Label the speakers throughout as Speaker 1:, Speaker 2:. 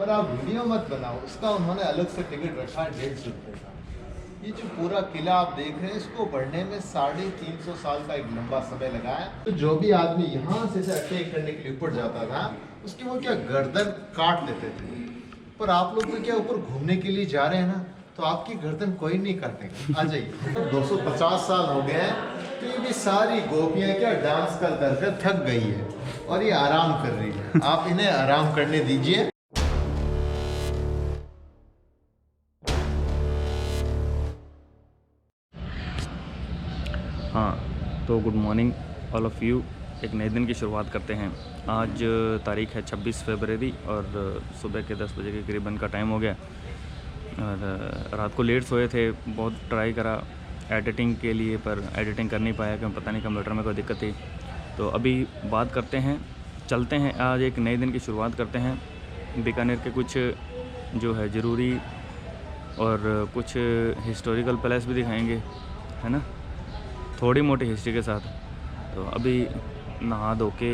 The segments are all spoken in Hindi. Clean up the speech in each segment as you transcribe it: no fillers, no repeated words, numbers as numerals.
Speaker 1: पर आप वीडियो मत बनाओ, उसका उन्होंने अलग से टिकट रखा है 150 रुपये का। ये जो पूरा किला आप देख रहे हैं, इसको बढ़ने में 350 साल का एक लंबा समय लगा है। तो जो भी आदमी यहाँ से अटैक करने के लिए ऊपर जाता था, उसकी वो क्या गर्दन काट लेते थे। पर आप लोग तो क्या ऊपर घूमने के लिए जा रहे हैं ना, तो आपकी गर्दन कोई नहीं काटेगा। आ जाइए। 250 साल हो गए हैं, तो ये भी सारी गोपियाँ क्या डांस कर थक गई है और ये आराम कर रही है। आप इन्हें आराम करने दीजिए।
Speaker 2: हाँ, तो good morning all of you. एक नए दिन की शुरुआत करते हैं। आज तारीख है 26 फरवरी और सुबह के 10 बजे के करीबन का टाइम हो गया। और रात को लेट सोए थे, बहुत ट्राई करा एडिटिंग के लिए, पर एडिटिंग कर नहीं पाया क्योंकि पता नहीं कंप्यूटर में कोई दिक्कत थी। तो अभी बात करते हैं, चलते हैं, आज एक नए दिन की शुरुआत करते हैं। बीकानेर के कुछ जो है ज़रूरी और कुछ हिस्टोरिकल प्लेस भी दिखाएंगे, है ना, थोड़ी मोटी हिस्ट्री के साथ। तो अभी नहा धो के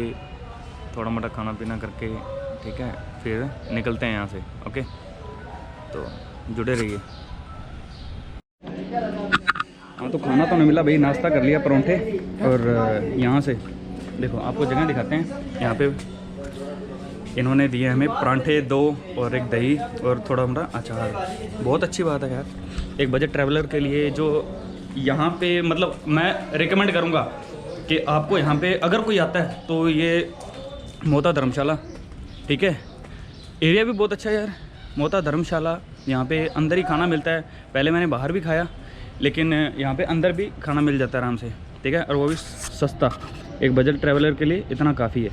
Speaker 2: थोड़ा मोटा खाना पीना करके, ठीक है, फिर निकलते हैं यहाँ से। ओके, तो जुड़े रहिए। हाँ, तो खाना तो नहीं मिला भाई, नाश्ता कर लिया परोंठे। और यहाँ से देखो आपको जगह दिखाते हैं। यहाँ पे इन्होंने दिए हमें परांठे 2 और एक दही और थोड़ा मोटा अचार। बहुत अच्छी बात है यार, एक बजट ट्रैवलर के लिए। जो यहाँ पे मतलब मैं रिकमेंड करूँगा कि आपको यहाँ पे अगर कोई आता है तो ये मोता धर्मशाला, ठीक है, एरिया भी बहुत अच्छा है यार। मोता धर्मशाला, यहाँ पे अंदर ही खाना मिलता है। पहले मैंने बाहर भी खाया, लेकिन यहाँ पे अंदर भी खाना मिल जाता है आराम से, ठीक है, और वो भी सस्ता। एक बजट ट्रैवलर के लिए इतना काफ़ी है।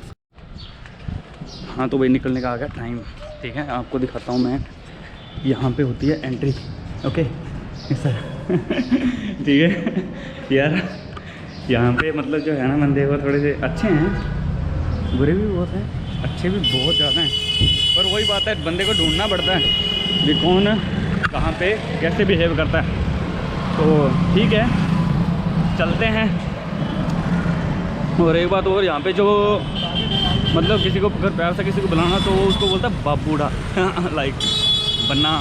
Speaker 2: हाँ, तो भाई निकलने का आ गया टाइम, ठीक है। आपको दिखाता हूँ मैं, यहाँ पे होती है एंट्री। ओके सर ठीक है यार, यहाँ पे मतलब जो है ना बंदे वो थोड़े से अच्छे हैं, बुरे भी बहुत हैं, अच्छे भी बहुत ज़्यादा हैं। पर वही बात है, बंदे को ढूंढना पड़ता है कि कौन कहाँ पे कैसे बिहेव करता है। तो ठीक है, चलते हैं। और एक बात और, यहाँ पे जो मतलब किसी को अगर प्यार से किसी को बुलाना तो वो उसको बोलता है बाबूड़ा लाइक बन्ना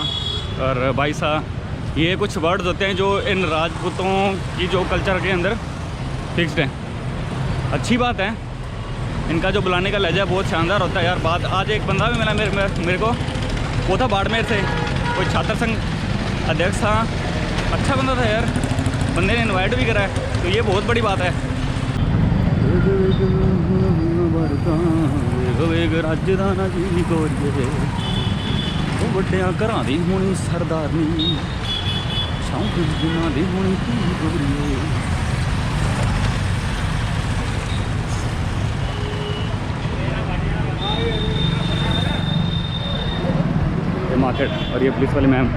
Speaker 2: और भाई साहब। ये कुछ वर्ड्स होते हैं जो इन राजपूतों की जो कल्चर के अंदर फिक्स्ड हैं। अच्छी बात है, इनका जो बुलाने का लहजा बहुत शानदार होता है यार। बात आज एक बंदा भी मिला मेरे को, वो था बाड़मेर से, कोई छात्र संघ अध्यक्ष था, अच्छा बंदा था यार, बंदे ने इनवाइट भी करा है, तो ये बहुत बड़ी बात है। ਵੱਡਿਆਂ ਘਰਾਂ ਦੀ ਹੋਣੀ ਸਰਦਾਰਨੀ, ਸ਼ੌਂਕ ਜਿਨ੍ਹਾਂ ਦੀ ਹੋਣੀ ਕੀ ਗੋਰੀਏ। ये मार्केट और ये पुलिस वाली मैम,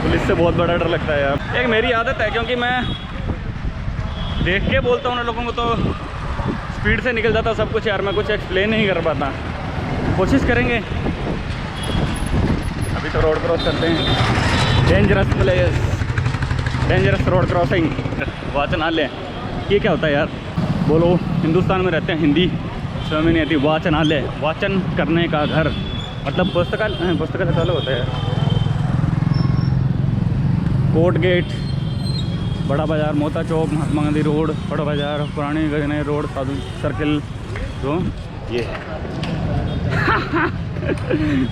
Speaker 2: पुलिस से बहुत बड़ा डर लगता है यार। एक मेरी आदत है, क्योंकि मैं देख के बोलता हूँ उन लोगों को, तो स्पीड से निकल जाता सब कुछ यार। मैं कुछ एक्सप्लेन नहीं कर पाता, कोशिश करेंगे। अभी तो रोड क्रॉस करते हैं, dangerous place, dangerous road crossing. वाचनालय, ये क्या होता है यार? बोलो, हिंदुस्तान में रहते हैं, हिंदी समझ में नहीं आती। वाचनालय, वाचन करने का घर, मतलब पुस्तकालय, पुस्तकालय तो अलग होता है यार। कोर्ट गेट, बड़ा बाज़ार, मोता चौक, महात्मा गांधी रोड, बड़ा बाज़ार, पुरानी गजनई रोड, साधु सर्किल। तो ये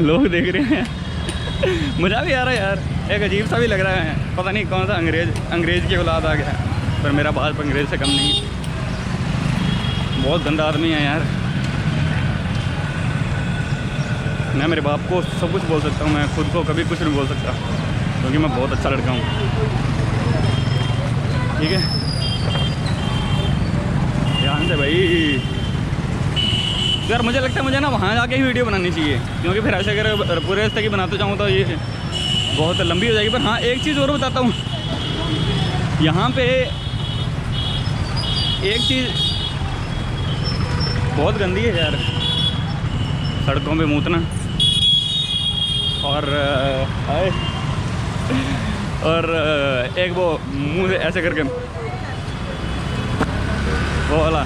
Speaker 2: लोग देख रहे हैं, मज़ा भी आ रहा है यार, एक अजीब सा भी लग रहा है। पता नहीं कौन सा अंग्रेज़ की औलाद आ गया, पर मेरा बाप अंग्रेज़ से कम नहीं। बहुत गंदा आदमी है यार। मैं मेरे बाप को सब कुछ बोल सकता हूँ, मैं खुद को कभी कुछ नहीं बोल सकता, क्योंकि मैं बहुत अच्छा लड़का हूँ, ठीक है। ध्यान से भाई यार, मुझे लगता है मुझे ना वहाँ जाके ही वीडियो बनानी चाहिए, क्योंकि फिर ऐसे अगर पूरे रास्ते की बनाते जाऊँ तो ये बहुत लंबी हो जाएगी। पर हाँ, एक चीज़ और बताता हूँ, यहाँ पे एक चीज़ बहुत गंदी है यार, सड़कों पे मूतना और एक वो मुँह से ऐसे करके वो वाला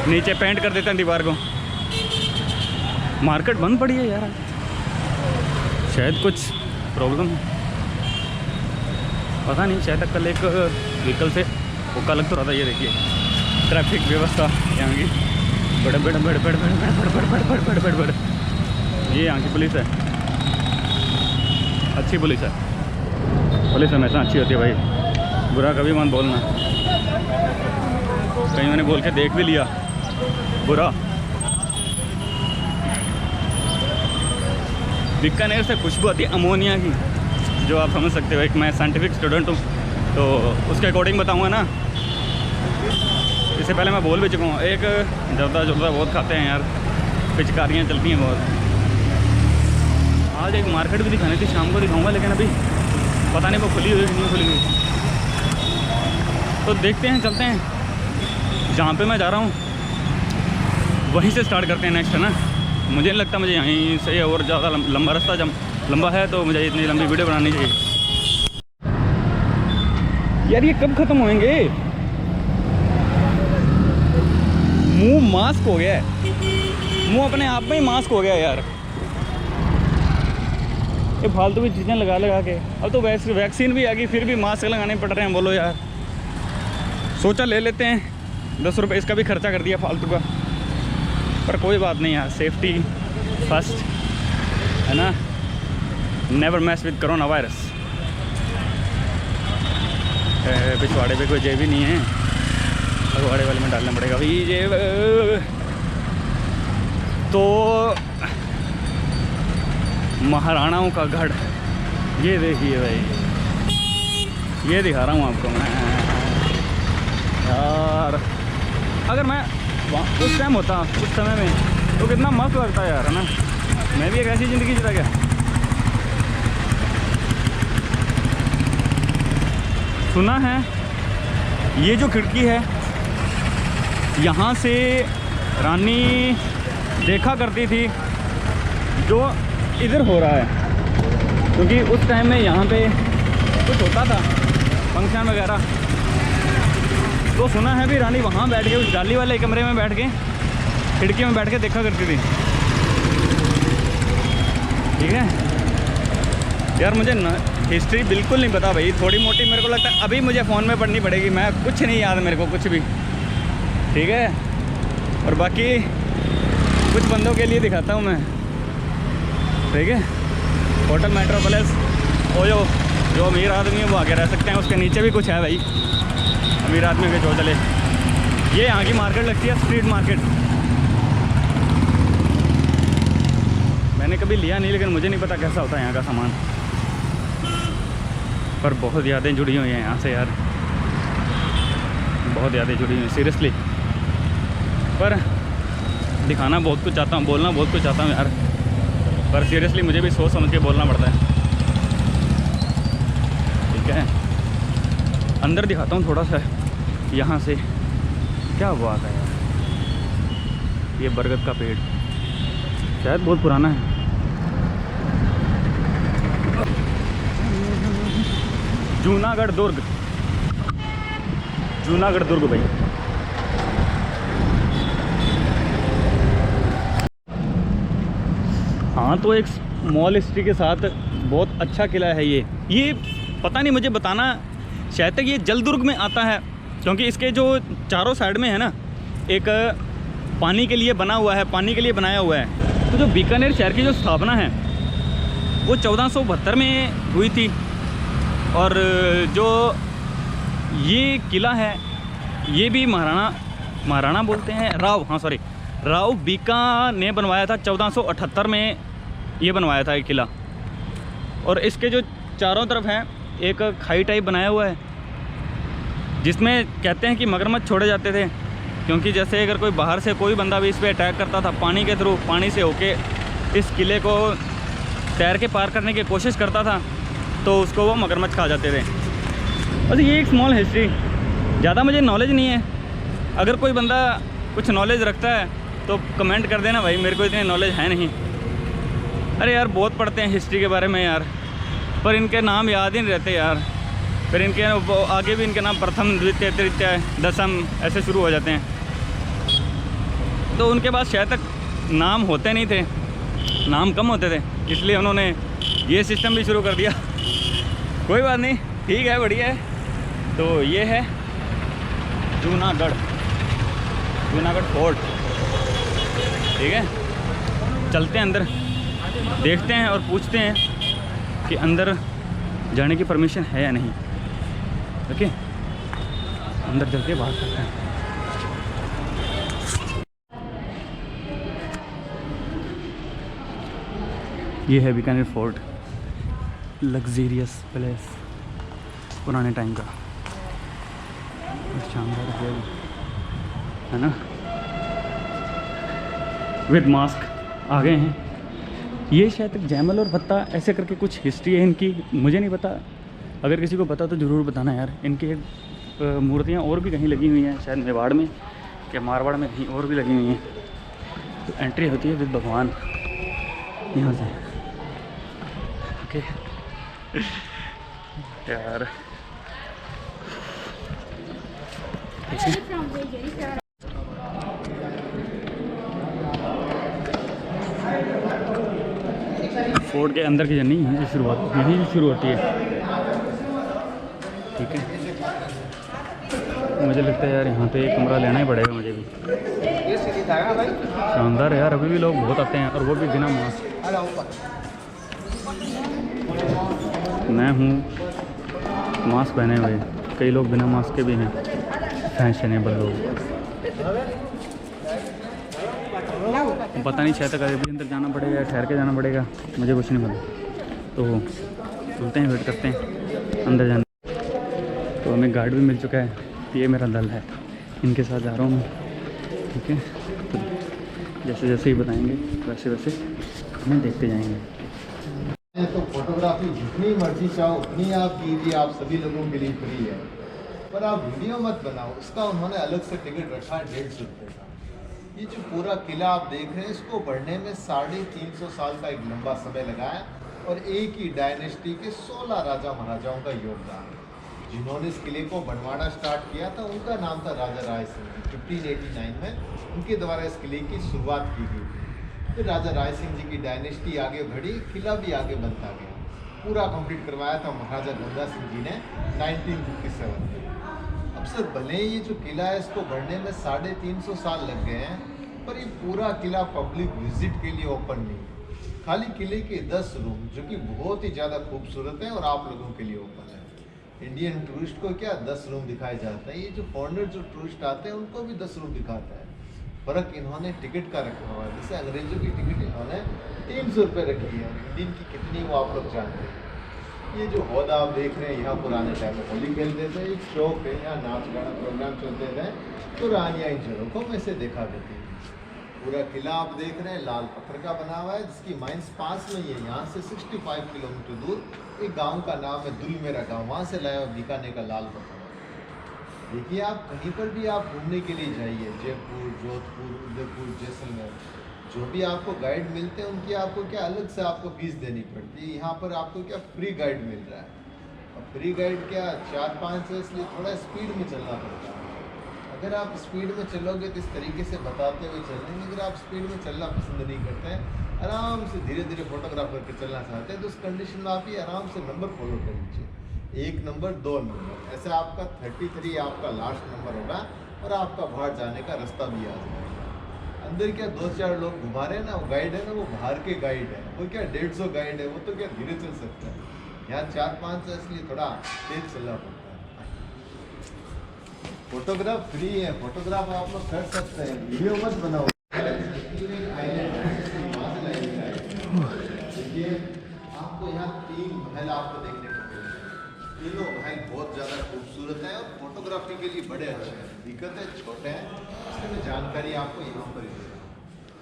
Speaker 2: नीचे पेंट कर देते हैं दीवार को। मार्केट बंद पड़ी है यार, शायद कुछ प्रॉब्लम है, पता नहीं। शायद कल एक व्हीकल से धक्का लग तो रहा था। ये देखिए ट्रैफिक व्यवस्था यहाँ की, बड़े बड़े बड़े बड़े बड़े बड़े बड़े बड़े बड़े बड़े बड़े बड़े। ये यहाँ की पुलिस है, अच्छी पुलिस है। पुलिस हमेशा अच्छी होती है भाई, बुरा कभी मत बोलना। कहीं मैंने बोल के देख भी लिया बुरा। बीकानेर से खुशबू आती है अमोनिया की, जो आप समझ सकते हो। एक मैं साइंटिफिक स्टूडेंट हूँ तो उसके अकॉर्डिंग बताऊँगा ना। इससे पहले मैं बोल भी चुका हूँ, एक जर्दा जुर्दा बहुत खाते हैं यार, पिचकारियाँ चलती हैं बहुत। आज एक मार्केट भी दिखानी थी, शाम को दिखाऊंगा, लेकिन अभी पता नहीं वो खुली हुई कि नहीं खुली हुई। तो देखते हैं, चलते हैं जहाँ पे मैं जा रहा हूँ वहीं से स्टार्ट करते हैं नेक्स्ट, है ना। मुझे नहीं लगता मुझे यहीं से और ज़्यादा लंबा रास्ता जब लंबा है तो मुझे इतनी लंबी वीडियो बनानी चाहिए। यार ये कब ख़त्म होएंगे? मुंह मास्क हो गया है, मुंह अपने आप में ही मास्क हो गया यार। ये फालतू की चीज़ें लगा लगा के, अब तो वैक्सीन भी आ गई फिर भी मास्क लगाने पड़ रहे हैं। बोलो यार, सोचा ले लेते हैं, 10 रुपये इसका भी खर्चा कर दिया फालतू का। पर कोई बात नहीं यार, सेफ्टी फर्स्ट, है ना। Never mess with coronavirus. पिछवाड़े पे कोई जेब ही नहीं है, अगवाड़े वाले में डालना पड़ेगा भाई जेब। तो महाराणाओं का गढ़, ये देखिए भाई, ये दिखा रहा हूँ आपको मैं यार। अगर मैं उस टाइम होता, उस समय में, तो कितना मस्त लगता है यार, है ना। मैं भी एक ऐसी ज़िंदगी जीता गया। सुना है ये जो खिड़की है, यहाँ से रानी देखा करती थी जो इधर हो रहा है, क्योंकि उस टाइम में यहाँ पे कुछ होता था फंक्शन वगैरह। तो सुना है भी रानी वहाँ बैठ के उस जाली वाले कमरे में बैठ के, खिड़की में बैठ के देखा करती थी। ठीक है यार, मुझे हिस्ट्री बिल्कुल नहीं पता भाई, थोड़ी मोटी मेरे को लगता है अभी मुझे फ़ोन में पढ़नी पड़ेगी। मैं कुछ नहीं याद मेरे को, कुछ भी। ठीक है, और बाकी कुछ बंदों के लिए दिखाता हूँ मैं। ठीक है, होटल मेट्रोपोलिस, वो जो अमीर आदमी है वो आके रह सकते हैं, उसके नीचे भी कुछ है भाई अमीर आदमी के जो चले। ये यहाँ की मार्केट लगती है, स्ट्रीट मार्केट। मैंने कभी लिया नहीं, लेकिन मुझे नहीं पता कैसा होता है यहाँ का सामान। पर बहुत यादें जुड़ी हुई हैं यहाँ से यार, बहुत यादें जुड़ी हुई हैं सीरियसली। पर दिखाना बहुत कुछ चाहता हूँ, बोलना बहुत कुछ चाहता हूँ यार, पर सीरियसली मुझे भी सोच समझ के बोलना पड़ता है। ठीक है, अंदर दिखाता हूँ थोड़ा सा यहाँ से। क्या हुआ था यार, ये बरगद का पेड़ शायद बहुत पुराना है। जूनागढ़ दुर्ग, जूनागढ़ दुर्ग भाई। हाँ, तो एक स्मॉल हिस्ट्री के साथ बहुत अच्छा किला है ये पता नहीं, मुझे बताना शायद तक ये जलदुर्ग में आता है, क्योंकि इसके जो चारों साइड में है ना, एक पानी के लिए बना हुआ है, पानी के लिए बनाया हुआ है। तो जो बीकानेर शहर की जो स्थापना है वो 1472 में हुई थी। और जो ये किला है ये भी महाराणा बोलते हैं, राव बीका ने बनवाया था। 1478 में ये बनवाया था ये किला। और इसके जो चारों तरफ हैं एक खाई टाइप बनाया हुआ है, जिसमें कहते हैं कि मगरमच्छ छोड़े जाते थे, क्योंकि जैसे अगर कोई बाहर से कोई बंदा भी इस पर अटैक करता था पानी के थ्रू, पानी से होके इस किले को तैर के पार करने की कोशिश करता था, तो उसको वो मगरमच्छ खा जाते थे। बस ये एक स्मॉल हिस्ट्री, ज़्यादा मुझे नॉलेज नहीं है। अगर कोई बंदा कुछ नॉलेज रखता है तो कमेंट कर देना भाई, मेरे को इतनी नॉलेज है नहीं। अरे यार बहुत पढ़ते हैं हिस्ट्री के बारे में यार, पर इनके नाम याद ही नहीं रहते यार। फिर इनके आगे भी इनके नाम प्रथम, द्वितीय, तृतीय, दशम ऐसे शुरू हो जाते हैं। तो उनके पास शायद तक नाम होते नहीं थे, नाम कम होते थे, इसलिए उन्होंने ये सिस्टम भी शुरू कर दिया। कोई बात नहीं, ठीक है, बढ़िया है। तो ये है जूनागढ़ फोर्ट, ठीक है। चलते हैं अंदर, देखते हैं और पूछते हैं कि अंदर जाने की परमिशन है या नहीं। ओके, अंदर चल के बात करते हैं। ये है बीकानेर फोर्ट, लग्जेरियस पैलेस, पुराने टाइम का, शानदार है ना। विद मास्क आ गए हैं। ये शायद तक जैमल और भत्ता ऐसे करके कुछ हिस्ट्री है इनकी, मुझे नहीं पता। अगर किसी को पता तो ज़रूर बताना यार। इनके मूर्तियाँ और भी कहीं लगी हुई हैं, शायद मेवाड़ में या मारवाड़ में कहीं और भी लगी हुई हैं। तो एंट्री होती है विद भगवान यहाँ से। ओके यार, फोर्ट के अंदर की जर्नी यहीं से शुरुआत, यहीं से शुरू होती है, ठीक है। मुझे लगता है यार यहाँ पे एक कमरा लेना ही पड़ेगा मुझे भी। शानदार है यार, अभी भी लोग बहुत आते हैं और वो भी बिना मास्क। मैं हूँ मास्क पहने हुए, कई लोग बिना मास्क के भी हैं, फैशनेबल लोग। पता नहीं शायद तक अभी अंदर जाना पड़ेगा या ठहर के जाना पड़ेगा, मुझे कुछ नहीं पता। तो चलते हैं, वेट करते हैं अंदर जाने। तो हमें गाइड भी मिल चुका है, ये मेरा दल है, इनके साथ जा रहा हूँ मैं, ठीक है। तो जैसे जैसे ही बताएंगे वैसे वैसे हमें देखते जाएंगे।
Speaker 1: तो फोटोग्राफी जितनी मर्जी चाहो उतनी आप कीजिए, आप सभी लोगों के लिए फ्री है, पर आप वीडियो मत बनाओ। उसका उन्होंने अलग से टिकट रखा है 150 रुपये का। ये जो पूरा किला आप देख रहे हैं, इसको बढ़ने में 350 साल का एक लंबा समय लगा है और एक ही डायनेस्टी के 16 राजा महाराजाओं का योगदान। जिन्होंने इस किले को बनवाना स्टार्ट किया था उनका नाम था राजा राय सिंह। 1589 में उनके द्वारा इस किले की शुरुआत की गई थी। फिर राजा राय सिंह जी की डायनेस्टी आगे बढ़ी, किला भी आगे बनता गया। पूरा कंप्लीट करवाया था महाराजा गंगा सिंह जी ने 1957 में। अब सर भले ये जो किला है इसको बढ़ने में 350 साल लग गए हैं, पर ये पूरा किला पब्लिक विजिट के लिए ओपन नहीं है। खाली किले के 10 रूम जो कि बहुत ही ज़्यादा खूबसूरत है और आप लोगों के लिए ओपन है। इंडियन टूरिस्ट को क्या 10 रूम दिखाए जाते हैं, ये जो फॉरेनर जो टूरिस्ट आते हैं उनको भी 10 रूम दिखाता है। फ़र्क इन्होंने टिकट का रखा हुआ है। जैसे अंग्रेज़ों की टिकट इन्होंने 300 रुपये रखी है, इंडियन की कितनी वो आप लोग जानते हैं। ये जो हौदा आप देख रहे हैं, यहाँ पुराने टाइम में होली खेलते थे, एक शौक है, यहाँ नाच गाना प्रोग्राम चलते थे, तो रानियाँ इन जगहों को वैसे देखा करती थी। पूरा किला आप देख रहे हैं लाल पत्थर का बना हुआ है, जिसकी माइंस पास में ही है। यहाँ से 65 किलोमीटर दूर एक गांव का नाम है दुल मेरा गांव, वहाँ से लाया बीकानेर का लाल पत्थर। देखिए आप कहीं पर भी आप घूमने के लिए जाइए, जयपुर, जोधपुर, उदयपुर, जैसलमेर, जो भी आपको गाइड मिलते हैं उनकी आपको क्या अलग से आपको फीस देनी पड़ती है। यहाँ पर आपको क्या फ्री गाइड मिल रहा है। और फ्री गाइड क्या 4-5 है, इसलिए थोड़ा स्पीड में चलना पड़ता है। अगर आप स्पीड में चलोगे तो इस तरीके से बताते हुए चलेंगे। अगर आप स्पीड में चलना पसंद नहीं करते हैं, आराम से धीरे धीरे फोटोग्राफ करके चलना चाहते हैं, तो उस कंडीशन में आप ये आराम से नंबर फॉलो कर लीजिए, 1 नंबर 2 नंबर, ऐसे आपका 33 आपका लास्ट नंबर होगा और आपका बाहर जाने का रास्ता भी आ जाएगा। अंदर क्या 2-4 लोग घुमा रहे हैं ना, वो गाइड है ना, वो बाहर के गाइड है, वो क्या 150 गाइड है, वो तो क्या धीरे चल सकता है। यहाँ 4-5 है, इसलिए थोड़ा तेज चलना पड़ता है। फोटोग्राफ फ्री है, फोटोग्राफ आप लोग कर सकते हैं, वीडियो मत बनाओ। देखिए आपको यहाँ 3 महल आपको देखने को मिलेंगे। तीनों महल बहुत ज़्यादा खूबसूरत है और फोटोग्राफी के लिए बड़े अच्छे हैं। दिक्कत है छोटे हैं, इसलिए मैं जानकारी आपको यहाँ पर ही दे रहा हूँ।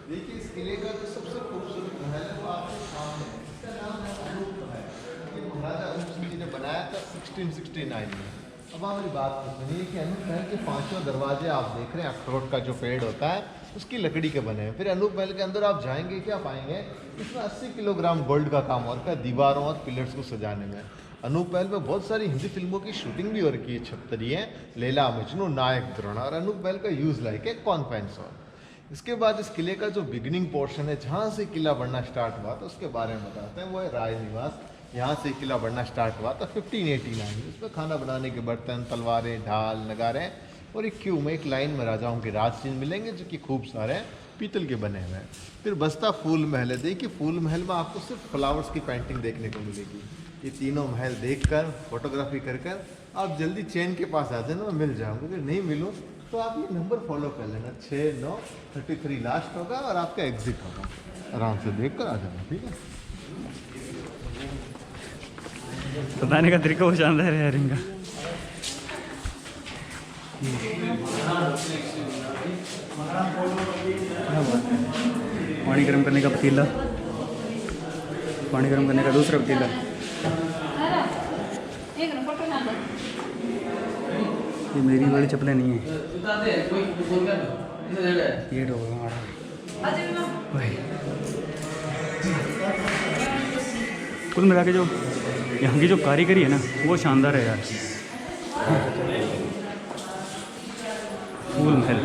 Speaker 1: देखिए इस किले का जो सबसे खूबसूरत महल है वो आपके सामने है, इसका नाम है अनूप महल। ये महाराजा अनूप सिंह जी ने बनाया था 1669 में। अब हमारी बात सुनिए कि अनूप महल के 5 दरवाजे आप देख रहे हैं, अखरोट का जो पेड़ होता है उसकी लकड़ी के बने हैं। फिर अनूप महल के अंदर आप जाएंगे क्या पाएंगे, इसमें 80 किलोग्राम गोल्ड का काम होता है दीवारों और पिलर्स को सजाने में। अनूप महल में बहुत सारी हिंदी फिल्मों की शूटिंग भी हो रखी है, 76 है, लैला मजनू, नायक द्रोण, और अनूप महल का यूज लाइक है कॉन्फ्रेंस हॉल। इसके बाद इस किले का जो बिगिनिंग पोर्शन है, जहाँ से किला बनना स्टार्ट हुआ था, उसके बारे में बताते हैं। वो है राय निवास। यहाँ से किला बनना स्टार्ट हुआ था 1589। इसमें खाना बनाने के बर्तन, तलवारें, ढाल, नगारे और एक क्यू में एक लाइन में राजाओं के राज चिन्ह मिलेंगे, जो कि खूब सारे पीतल के बने हुए हैं। फिर बस्ता फूल महल है। देखिए फूल महल में आपको सिर्फ फ्लावर्स की पेंटिंग देखने को मिलेगी। ये तीनों महल देखकर, फोटोग्राफी कर आप जल्दी चैन के पास आ जाना, मैं मिल जाऊँगा। अगर नहीं मिलूँ तो आप ये नंबर फॉलो कर लेना, 6933 लास्ट होगा और आपका एग्जिट होगा। आराम से देख कर आ जाना, ठीक है।
Speaker 2: बताने का तरीका वो शानदार है यार इनका। पानी गर्म करने का पतीला, पानी गर्म करने का दूसरा पतीला। ये मेरी वाली चप्पलें नहीं है, ये डोगा हमारा भाई। कुल मिला के जो यहाँ की जो कारीगरी है ना, वो शानदार है यार। फूल महल,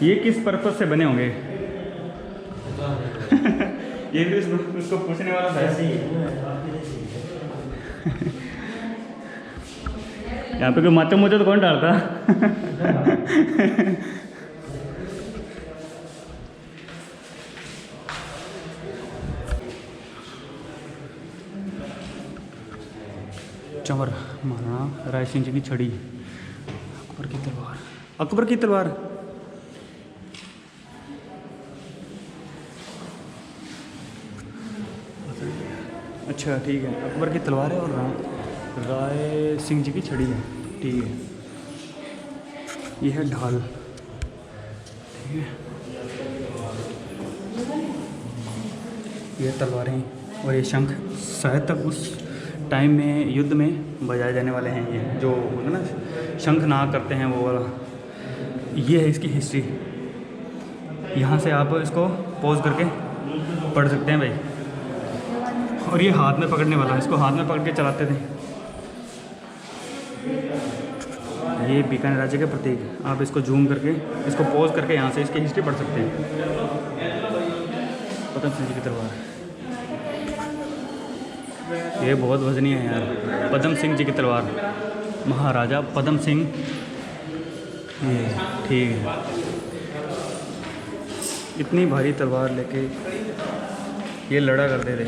Speaker 2: ये किस पर्पज से बने होंगे? ये भी उसको पूछने वाला था। यहाँ पे कोई माचा मुझे तो कौन डालता? चंवर महाराणा राय सिंह जी की छड़ी, अकबर की तलवार, अकबर की तलवार। अच्छा ठीक है, अकबर की तलवार है और राय सिंह जी की छड़ी है, ठीक है। ये है ढाल, ठीक है। ये तलवारें और ये शंख, शायद तक उस टाइम में युद्ध में बजाए जाने वाले हैं। ये जो होता है ना शंख नाद करते हैं, वो वाला। ये है इसकी हिस्ट्री। यहाँ से आप इसको पॉज करके पढ़ सकते हैं भाई। और ये हाथ में पकड़ने वाला, इसको हाथ में पकड़ के चलाते थे। ये बीकानेर राज्य के प्रतीक, आप इसको जूम करके, इसको पॉज करके यहाँ से इसकी हिस्ट्री पढ़ सकते हैं। पदम सिंह जी की तलवार, ये बहुत वजनी है यार। पदम सिंह जी की तलवार, महाराजा पदम सिंह, ये ठीक है। इतनी भारी तलवार लेके ये लड़ा करते थे।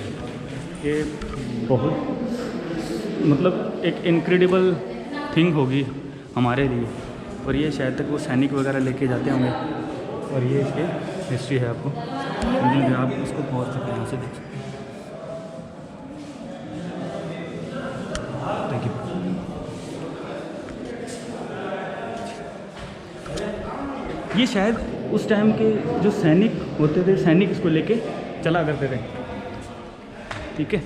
Speaker 2: ये बहुत मतलब एक इनक्रेडिबल थिंग होगी हमारे लिए। और ये शायद तक वो सैनिक वगैरह लेके जाते होंगे। और ये इसकी हिस्ट्री है, आपको आप इसको पहुँच सकते हैं, यहाँ से देख सकते हैं। Thank you. ये शायद उस टाइम के जो सैनिक होते थे, सैनिक इसको लेके चला करते थे, ठीक है।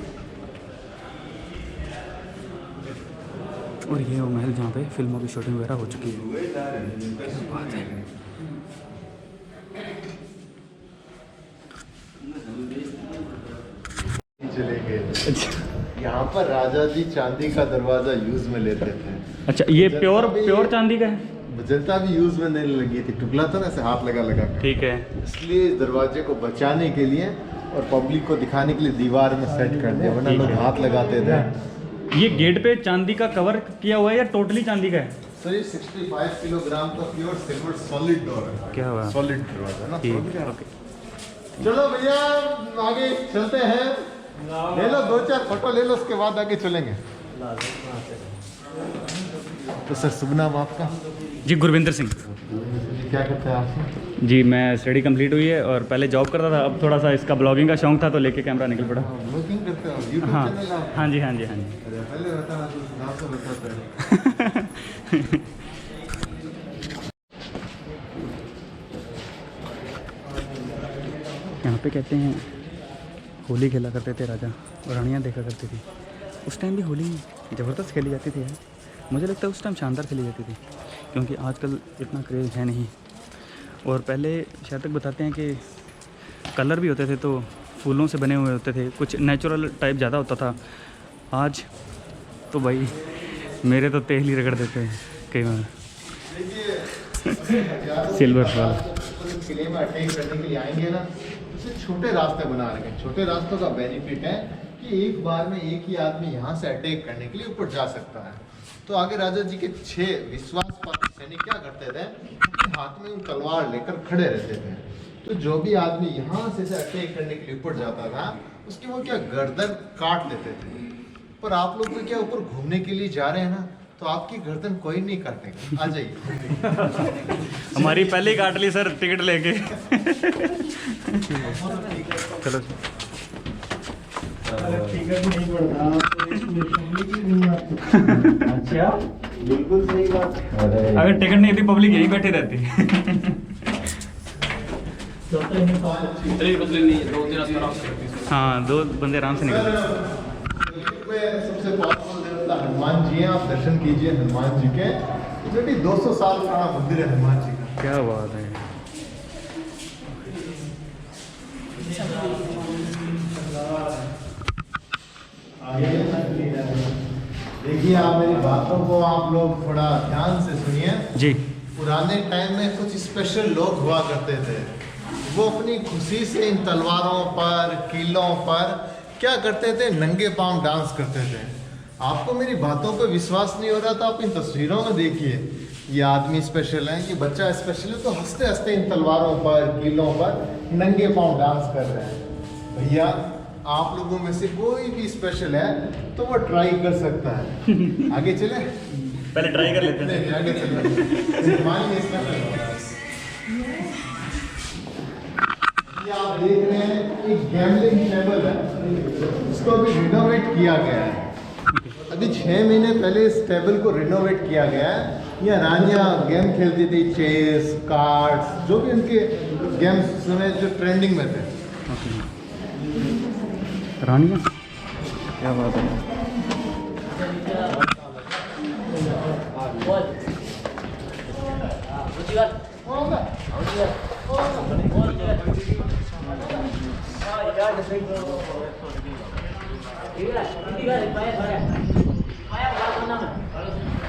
Speaker 2: और ये वो महल जहाँ पे फिल्मों की शूटिंग वगैरह हो चुकी है। क्या बात है।
Speaker 1: चले गए। यहाँ पर राजा जी चांदी का दरवाजा यूज में लेते थे।
Speaker 2: अच्छा, ये प्योर चांदी का है।
Speaker 1: जनता भी यूज में नहीं लगी थी, टुकड़ा था ना, ऐसे हाथ लगा कर।
Speaker 2: ठीक है।
Speaker 1: इसलिए इस दरवाजे को बचाने के लिए और पब्लिक को दिखाने के लिए दीवार में सेट कर दिया, वरना लोग हाथ लगाते थे।
Speaker 2: ये गेट पे चांदी का कवर किया हुआ है या टोटली चांदी का है?
Speaker 1: सर ये 65 किलोग्राम का प्योर सिल्वर सॉलिड डोर है।
Speaker 2: क्या हुआ?
Speaker 1: सॉलिड दरवाजा ना।
Speaker 2: ठीक, ओके।
Speaker 1: चलो भैया आगे चलते हैं, ले लो 2-4 फोटो ले लो, उसके बाद आगे चलेंगे। तो सर शुभ नाम आपका?
Speaker 2: जी गुरविंदर सिंह।
Speaker 1: क्या करते हैं आप?
Speaker 2: जी मैं स्टडी कंप्लीट हुई है और पहले जॉब करता था, अब थोड़ा सा इसका ब्लॉगिंग का शौक था तो लेके कैमरा निकल पड़ा।
Speaker 1: ब्लॉगिंग करते हो? यूट्यूब
Speaker 2: हाँ
Speaker 1: चैनल आप?
Speaker 2: हाँ जी, हाँ जी, हाँ जी।
Speaker 1: पहले बताना तो नाम से बताते हैं।
Speaker 2: यहाँ पे कहते हैं होली खेला करते थे राजा और रानियाँ देखा करती थी। उस टाइम भी होली ज़बरदस्त खेली जाती थी यार। मुझे लगता है उस टाइम शानदार खेली जाती थी, क्योंकि आजकल इतना क्रेज़ है नहीं। और पहले शायद तक बताते हैं कि कलर भी होते थे तो फूलों से बने हुए होते थे, कुछ नेचुरल टाइप ज़्यादा होता था। आज तो भाई मेरे तो तेल ही रगड़ देते हैं कई बार। सिल्वर वाला
Speaker 1: किले में अटैक करने के लिए आएंगे ना, उसे छोटे रास्ते बना रखे हैं। छोटे रास्तों का बेनिफिट है कि एक बार में एक ही आदमी यहाँ से अटैक करने के लिए ऊपर जा सकता है। तो आगे राजा जी के 6 विश्वासपाती सैनिक क्या करते थे, अपने हाथ में तलवार लेकर खड़े रहते थे। तो जो भी आदमी यहाँ से अटैक करने के लिए ऊपर जाता था उसकी वो क्या गर्दन काट देते थे। पर आप लोग तो क्या ऊपर घूमने के लिए जा रहे हैं ना, तो आपकी गर्दन कोई नहीं काटेगा। आ जाइए।
Speaker 2: हमारी पहले ही काट ली सर टिकट लेके। चलो
Speaker 1: टिकट नहीं पड़ता तो इसमें नहीं आता। अच्छा बिल्कुल सही बात।
Speaker 2: अगर टिकट नहीं थी पब्लिक यहीं बैठी रहती। हाँ 2 बंदे आराम से निकल।
Speaker 1: सबसे पावरफुल देवता हनुमान जी हैं, आप दर्शन कीजिए हनुमान जी के। जो भी 200 साल पुराना मंदिर है हनुमान जी का।
Speaker 2: क्या बात है।
Speaker 1: देखिए आप मेरी बातों को आप लोग थोड़ा ध्यान से सुनिए
Speaker 2: जी।
Speaker 1: पुराने टाइम में कुछ स्पेशल लोग हुआ करते थे, वो अपनी खुशी से इन तलवारों पर कीलों पर क्या करते थे, नंगे पांव डांस करते थे। आपको मेरी बातों पर विश्वास नहीं हो रहा तो आप इन तस्वीरों में देखिए, ये आदमी स्पेशल है, ये बच्चा स्पेशल है, तो हंसते हंसते इन तलवारों पर कीलों पर नंगे पांव डांस कर रहे हैं। भैया आप लोगों में से कोई भी स्पेशल है तो वो ट्राई कर सकता है। आगे चले,
Speaker 2: पहले ट्राई कर लेते हैं।
Speaker 1: आगे चले। आप देख रहे हैं एक गैम्बलिंग टेबल है, इसको अभी रिनोवेट किया गया है। अभी 6 महीने पहले इस टेबल को रिनोवेट किया गया है। यहाँ रानियाँ गेम खेलती थी, चेस, कार्ड्स, जो भी उनके गेम्स में जो ट्रेंडिंग में थे।
Speaker 2: रानियाँ क्या बात है।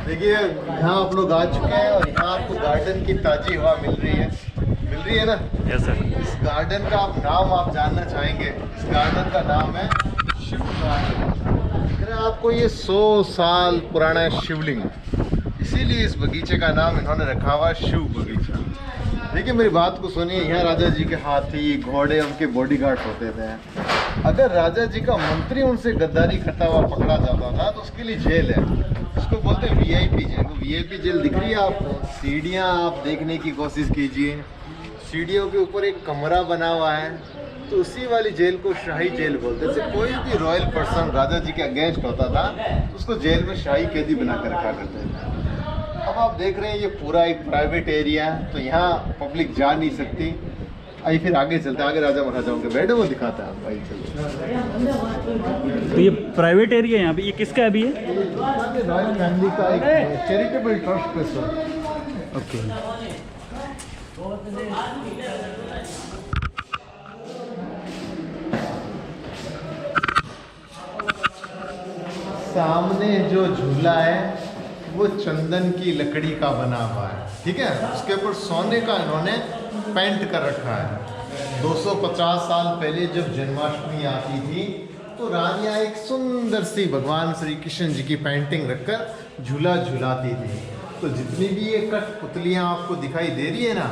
Speaker 1: देखिए यहाँ आप लोग आ चुके हैं और यहाँ आपको गार्डन की ताज़ी हवा मिल रही है ना।
Speaker 2: Yes sir.
Speaker 1: इस गार्डन का आप जानना चाहेंगे। इस गार्डन का नाम है शिव गार्डन। आपको ये 100 साल पुराना शिवलिंग, इसीलिए इस बगीचे का नाम इन्होंने रखा हुआ शिव बगीचा। देखिए मेरी बात को सुनिए, यहाँ राजा जी के हाथी घोड़े उनके बॉडीगार्ड होते थे। अगर राजा जी का मंत्री उनसे गद्दारी करता हुआ पकड़ा जाता था तो उसके लिए जेल है, उसको बोलते हैं VIP जेल। वो VIP जेल दिख रही है आपको, सीढ़ियाँ आप देखने की कोशिश कीजिए, सीढ़ियों के ऊपर एक कमरा बना हुआ है, तो उसी वाली जेल को शाही जेल बोलते हैं। जैसे कोई भी रॉयल पर्सन राजा जी के अगेंस्ट होता था तो उसको जेल में शाही कैदी बना कर रखा करते थे। अब आप देख रहे हैं ये पूरा एक प्राइवेट एरिया है, तो यहाँ पब्लिक जा नहीं सकती। आइए फिर आगे चलते हैं, आगे राजा महाराजाओं के बेड वो दिखाता है। भाई चलिए।
Speaker 2: तो ये प्राइवेट एरिया है यहाँ पे, ये किसका अभी है?
Speaker 1: रॉयल फैमिली का एक चैरिटेबल ट्रस्ट है सर।
Speaker 2: ओके।
Speaker 1: सामने जो झूला है वो चंदन की लकड़ी का बना हुआ है, ठीक है। उसके ऊपर सोने का इन्होंने पेंट कर रखा है। 250 साल पहले जब जन्माष्टमी आती थी तो रानियाँ एक सुंदर सी भगवान श्री कृष्ण जी की पेंटिंग रखकर झूला झुलाती थी। तो जितनी भी ये कठपुतलियाँ आपको दिखाई दे रही है ना,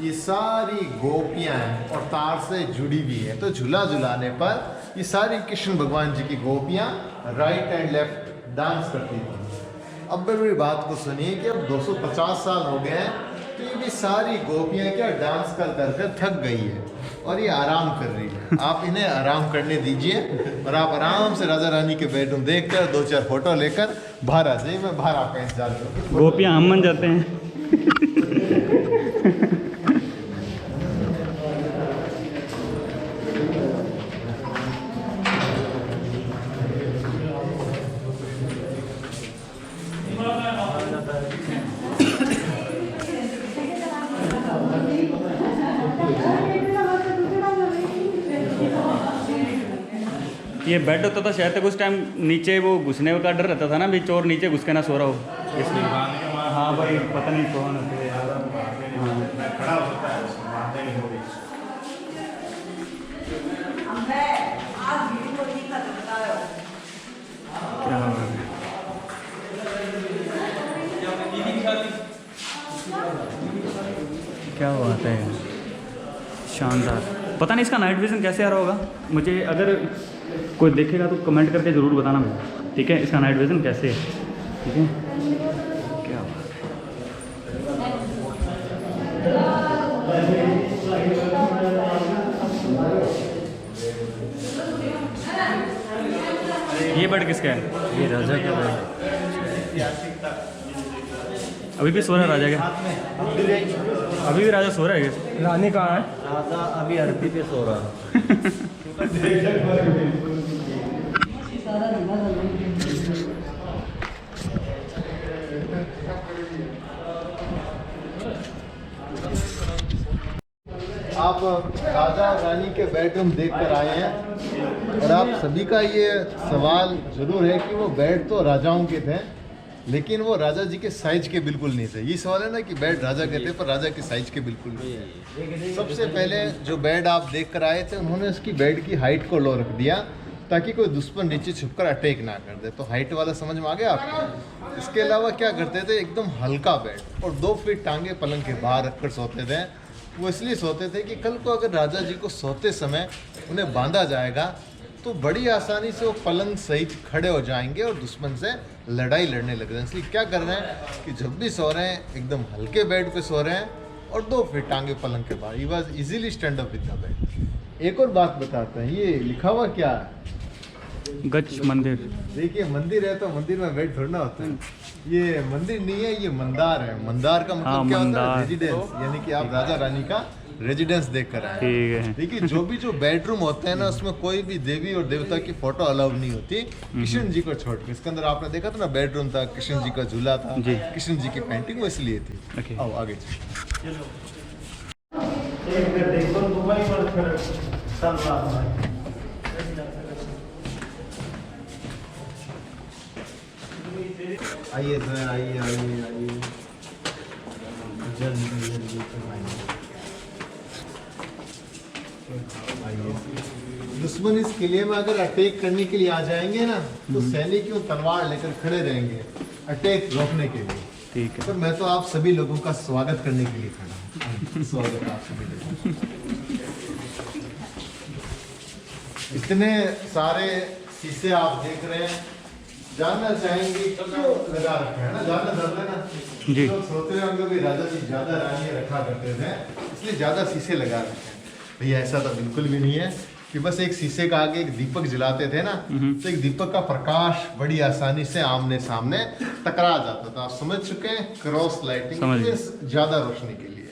Speaker 1: ये सारी गोपियाँ हैं और तार से जुड़ी हुई है। तो झूला झुलाने पर ये सारी कृष्ण भगवान जी की गोपियाँ राइट एंड लेफ्ट डांस करती थी। अब मेरी बात को सुनिए कि अब 250 साल हो गए हैं तो ये भी सारी गोपियाँ क्या डांस कर कर थक गई है और ये आराम कर रही है। आप इन्हें आराम करने दीजिए और आप आराम से राजा रानी के बेडरूम देखकर 2-4 फोटो लेकर बाहर आ जाइए। मैं बाहर आपका इंतजार करूँगा।
Speaker 2: गोपियाँ हम बन जाते हैं। ये बेड होता था शायद तक उस टाइम नीचे वो घुसने का डर रहता था ना, भी चोर नीचे घुस के ना सो रहा हो, इसलिए। हाँ भाई पता नहीं कौन होते हैं। क्या बात है, क्या बात है, शानदार। पता नहीं इसका नाइट विजन कैसे आ रहा होगा, मुझे अगर कोई देखेगा तो कमेंट करके ज़रूर बताना मुझे, ठीक है, इसका नाइट विजन कैसे है, ठीक है। क्या बात है। ये बेड किसका है?
Speaker 3: ये राजा का बेड।
Speaker 2: अभी भी सो रहा है राजा क्या? अभी भी राजा सो रहा है क्या?
Speaker 3: रानी कहाँ है? राजा अभी अरबी पे सो रहा है।
Speaker 1: आप राजा और रानी के बेडरूम देख कर आए हैं और आप सभी का ये सवाल जरूर है कि वो बेड तो राजाओं के थे, लेकिन वो राजा जी के साइज के बिल्कुल नहीं थे। ये सवाल है ना कि बेड राजा के थे पर राजा के साइज के बिल्कुल नहीं थे। सबसे पहले जो बेड आप देख कर आए थे, उन्होंने उसकी बेड की हाइट को लो रख दिया ताकि कोई दुश्मन नीचे छुपकर अटैक ना कर दे। तो हाइट वाला समझ में आ गया आपको? इसके अलावा क्या करते थे, एकदम हल्का बेड और 2 फीट टांगे पलंग के बाहर रखकर सोते थे। वो इसलिए सोते थे कि कल को अगर राजा जी को सोते समय उन्हें बांधा जाएगा तो बड़ी आसानी से वो पलंग सहित खड़े हो जाएंगे और दुश्मन से लड़ाई लड़ने लग रहे हैं। इसलिए क्या कर रहे हैं कि जब भी सो रहे हैं एकदम हल्के बेड पे सो रहे हैं और 2 फीट टांगे पलंग के बाहर। He was easily stand up with the bed. एक और बात बताते हैं, ये लिखा हुआ क्या है?
Speaker 2: गच मंदिर।
Speaker 1: देखिए मंदिर है तो मंदिर में बेड थोड़ा होता है। ये मंदिर नहीं है, ये मंदार है। मंदार का मतलब क्या होता है? रेजिडेंस, यानी कि आप राजा रानी का रेजिडेंस देख कर आए।
Speaker 2: ठीक है।
Speaker 1: देखिए जो बेडरूम होते हैं ना, उसमें कोई भी देवी और देवता की फोटो अलाउड नहीं होती, कृष्ण जी को छोड़ के। इसके अंदर आपने देखा था ना, बेडरूम था, कृष्ण जी का झूला था,
Speaker 2: जी।
Speaker 1: कृष्ण जी की पेंटिंग वो इसलिए थी।
Speaker 2: ओके।
Speaker 1: आओ आगे चलो। आइए सर, आइए आइए आइए, जल्दी जल्दी आइए। दुश्मन इस किले में अगर अटैक करने के लिए आ जाएंगे ना, तो सैनिक क्यों तलवार लेकर खड़े रहेंगे अटैक रोकने के लिए।
Speaker 2: ठीक है।
Speaker 1: पर मैं तो आप सभी लोगों का स्वागत करने के लिए खड़ा हूँ। स्वागत आप सभी लोगों का। इतने सारे शीशे आप देख रहे हैं, जानना चाहेंगे क्यों लगा रखा है ना? जानना चाहते हैं ना?
Speaker 2: जी।
Speaker 1: लोग सोचते होंगे भी राजा जी ज्यादा रानियां रखा करते थे इसलिए ज्यादा शीशे लगा रखे हैं। भैया ऐसा तो बिल्कुल भी नहीं है कि बस एक शीशे का आगे एक दीपक जलाते थे ना, तो एक दीपक का प्रकाश बड़ी आसानी से आमने सामने टकरा जाता था। आप समझ चुके हैं, क्रॉस लाइटिंग ज्यादा रोशनी के लिए।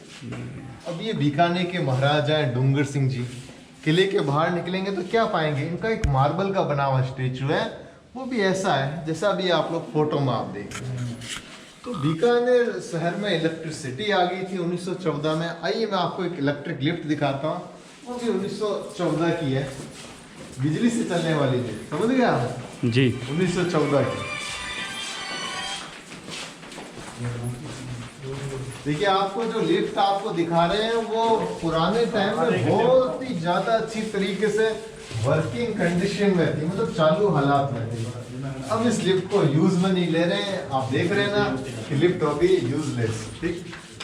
Speaker 1: अब ये बीकानेर के महाराजा हैं डूंगर सिंह जी, किले के बाहर निकलेंगे तो क्या पाएंगे? इनका एक मार्बल का बना हुआ स्टेचू है, वो भी ऐसा है जैसा भी आप लोग फोटो में आप देख रहे हैं। तो बीकानेर शहर में इलेक्ट्रिसिटी आ गई थी 1914 में। आइए मैं आपको एक इलेक्ट्रिक लिफ्ट दिखाता हूँ, वो भी 1914 की है, बिजली से चलने वाली लिफ्ट। समझ गए आप?
Speaker 2: जी।
Speaker 1: 1914 की। देखिए आपको जो लिफ्ट आपको दिखा रहे हैं वो पुराने टाइम में बहुत ही ज्यादा अच्छी तरीके से वर्किंग कंडीशन में थी, मतलब चालू हालात में थी। अब इस लिफ्ट को यूज में नहीं ले रहे हैं। आप देख रहे हैं ना कि लिफ्ट होगी यूजलेस, ठीक,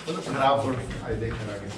Speaker 1: मतलब खराब हो रही है। देख रहे आगे